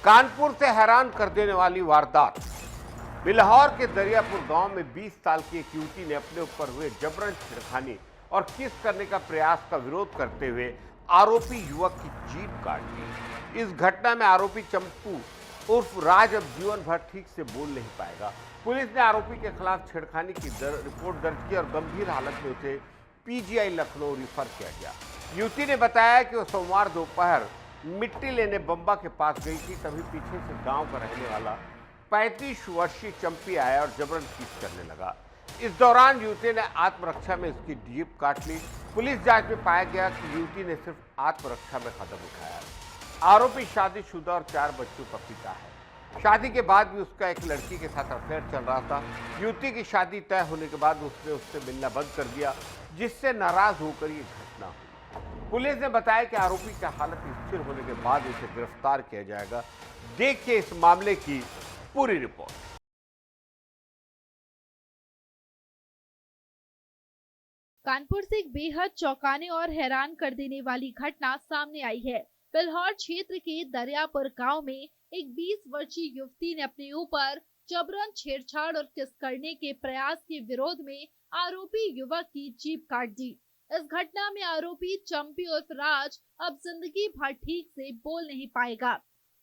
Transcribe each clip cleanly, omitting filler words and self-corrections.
कानपुर से हैरान कर देने वाली वारदात। बिल्हौर के दरियापुर गांव में 20 साल की एक युवती ने अपने ऊपर हुए जबरन छेड़खानी और किस करने का प्रयास का विरोध करते हुए आरोपी युवक की जीभ काट दी। इस घटना में आरोपी चंपू उर्फ राज अब जीवन भर ठीक से बोल नहीं पाएगा। पुलिस ने आरोपी के खिलाफ छेड़खानी की रिपोर्ट दर्ज की और गंभीर हालत में उसे पीजीआई लखनऊ रिफर किया गया। युवती ने बताया कि वो सोमवार दोपहर मिट्टी लेने बम्बा के पास गई थी, तभी पीछे से गांव का रहने वाला 35 वर्षीय चंपी आया और जबरन किस करने लगा। इस दौरान युवती ने आत्मरक्षा में उसकी जीभ काट ली। पुलिस जांच में पाया गया कि युवती ने सिर्फ आत्मरक्षा में कदम उठाया। आरोपी शादीशुदा और 4 बच्चों का पिता है। शादी के बाद भी उसका एक लड़की के साथ अफेयर चल रहा था। युवती की शादी तय होने के बाद उसने उससे मिलना बंद कर दिया, जिससे नाराज होकर ये घटना हुई। पुलिस ने बताया कि आरोपी की हालत स्थिर होने के बाद उसे गिरफ्तार किया जाएगा। देखिए इस मामले की पूरी रिपोर्ट। कानपुर से एक बेहद चौंकाने और हैरान कर देने वाली घटना सामने आई है। बिल्हौर क्षेत्र के दरियापुर गांव में एक 20 वर्षीय युवती ने अपने ऊपर जबरन छेड़छाड़ और किस करने के प्रयास के विरोध में आरोपी युवक की जीभ काट दी। इस घटना में आरोपी चंपी उर्फ राज अब जिंदगी भर ठीक से बोल नहीं पाएगा।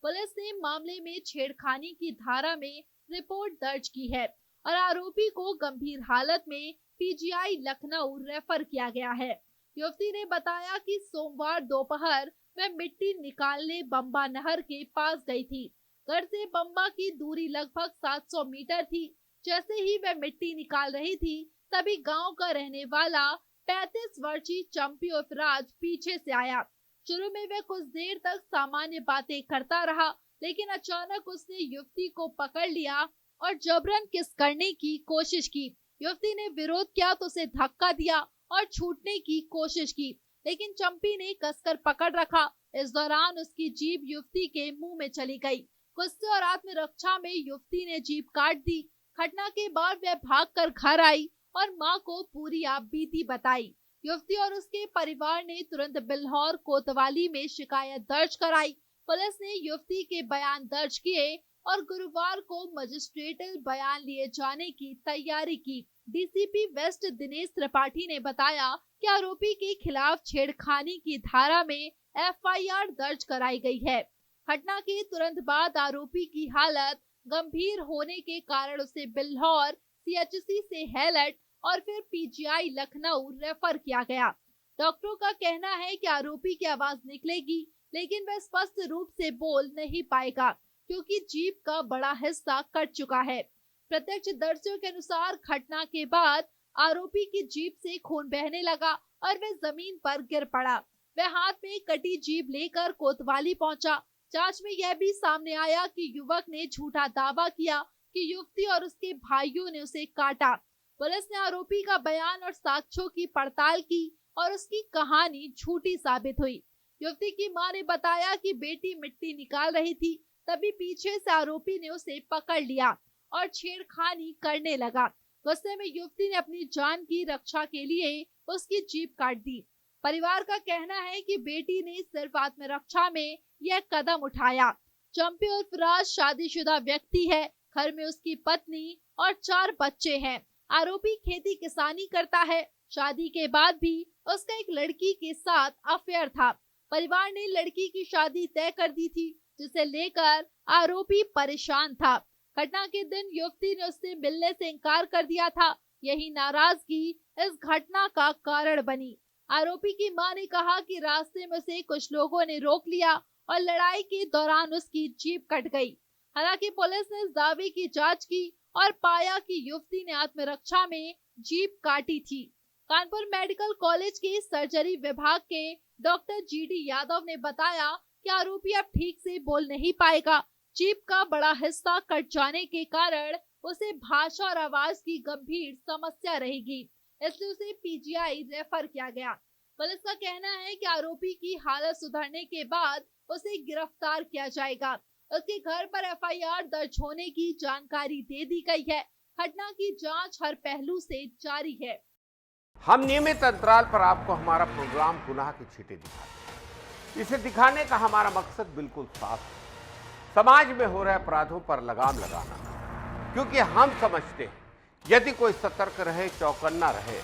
पुलिस ने मामले में छेड़खानी की धारा में रिपोर्ट दर्ज की है और आरोपी को गंभीर हालत में पीजीआई लखनऊ रेफर किया गया है। युवती ने बताया कि सोमवार दोपहर वह मिट्टी निकालने बम्बा नहर के पास गई थी। घर से बम्बा की दूरी लगभग 700 मीटर थी। जैसे ही वह मिट्टी निकाल रही थी, तभी गांव का रहने वाला 35 वर्षीय चंपी उर्फ राज पीछे से आया। शुरू में वह कुछ देर तक सामान्य बातें करता रहा, लेकिन अचानक उसने युवती को पकड़ लिया और जबरन किस करने की कोशिश की। युवती ने विरोध किया तो उसे धक्का दिया और छूटने की कोशिश की, लेकिन चंपी ने कसकर पकड़ रखा। इस दौरान उसकी जीभ युवती के मुंह में चली गई। गुस्से और आत्मरक्षा में युवती ने जीभ काट दी। घटना के बाद वह भागकर घर आई और मां को पूरी आपबीती बताई। युवती और उसके परिवार ने तुरंत बिल्हौर कोतवाली में शिकायत दर्ज कराई। पुलिस ने युवती के बयान दर्ज किए और गुरुवार को मजिस्ट्रेटल बयान लिए जाने की तैयारी की। डीसीपी वेस्ट दिनेश त्रिपाठी ने बताया कि आरोपी के खिलाफ छेड़खानी की धारा में एफआईआर दर्ज कराई गई है। घटना के तुरंत बाद आरोपी की हालत गंभीर होने के कारण उसे बिल्हौर सीएचसी से हेलट और फिर पीजीआई लखनऊ रेफर किया गया। डॉक्टरों का कहना है कि आरोपी की आवाज निकलेगी, लेकिन वह स्पष्ट रूप से बोल नहीं पाएगा क्योंकि जीभ का बड़ा हिस्सा कट चुका है। प्रत्यक्षदर्शियों के अनुसार घटना के बाद आरोपी की जीभ से खून बहने लगा और वह जमीन पर गिर पड़ा। वह हाथ में कटी जीभ लेकर कोतवाली पहुंचा। जांच में यह भी सामने आया कि युवक ने झूठा दावा किया कि युवती और उसके भाइयों ने उसे काटा। पुलिस ने आरोपी का बयान और साक्ष्यों की पड़ताल की और उसकी कहानी झूठी साबित हुई। युवती की मां ने बताया कि बेटी मिट्टी निकाल रही थी, तभी पीछे से आरोपी ने उसे पकड़ लिया और छेड़खानी करने लगा। गुस्से में युवती ने अपनी जान की रक्षा के लिए उसकी जीभ काट दी। परिवार का कहना है कि बेटी ने सिर्फ आत्मरक्षा में यह कदम उठाया। चंपी उर्फ राज शादीशुदा व्यक्ति है। घर में उसकी पत्नी और 4 बच्चे हैं। आरोपी खेती किसानी करता है। शादी के बाद भी उसका एक लड़की के साथ अफेयर था। परिवार ने लड़की की शादी तय कर दी थी, जिसे लेकर आरोपी परेशान था। घटना के दिन युवती ने उससे मिलने से इनकार कर दिया था। यही नाराजगी इस घटना का कारण बनी। आरोपी की मां ने कहा कि रास्ते में उसे कुछ लोगों ने रोक लिया और लड़ाई के दौरान उसकी जीभ कट गई। हालांकि पुलिस ने इस दावे की जांच की और पाया कि युवती ने आत्मरक्षा में जीभ काटी थी। कानपुर मेडिकल कॉलेज के सर्जरी विभाग के डॉक्टर जीडी यादव ने बताया कि आरोपी अब ठीक से बोल नहीं पाएगा। जीभ का बड़ा हिस्सा कट जाने के कारण उसे भाषा और आवाज की गंभीर समस्या रहेगी, इसलिए उसे पीजीआई रेफर किया गया। पुलिस का कहना है कि आरोपी की हालत सुधरने के बाद उसे गिरफ्तार किया जाएगा। उसके घर पर एफआईआर दर्ज होने की जानकारी दे दी गई है। घटना की जांच हर पहलू से जारी है। हम नियमित अंतराल पर आपको हमारा प्रोग्राम गुनाह की छींटे दिखाते हैं। इसे दिखाने का हमारा मकसद बिल्कुल साफ है। समाज में हो रहे अपराधों पर लगाम लगाना, क्योंकि हम समझते हैं यदि कोई सतर्क रहे, चौकन्ना रहे,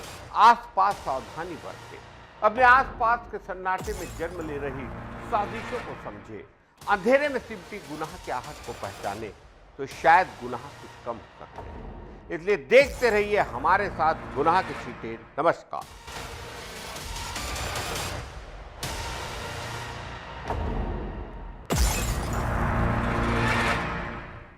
आसपास सावधानी बरते, अपने आसपास के सन्नाटे में जन्म ले रही साजिशों को समझे, अंधेरे में सिमटी गुनाह के आहट को पहचाने, तो शायद गुनाह कुछ कम हो सकते हैं। इसलिए देखते रहिए हमारे साथ गुनाह के छींटे। नमस्कार।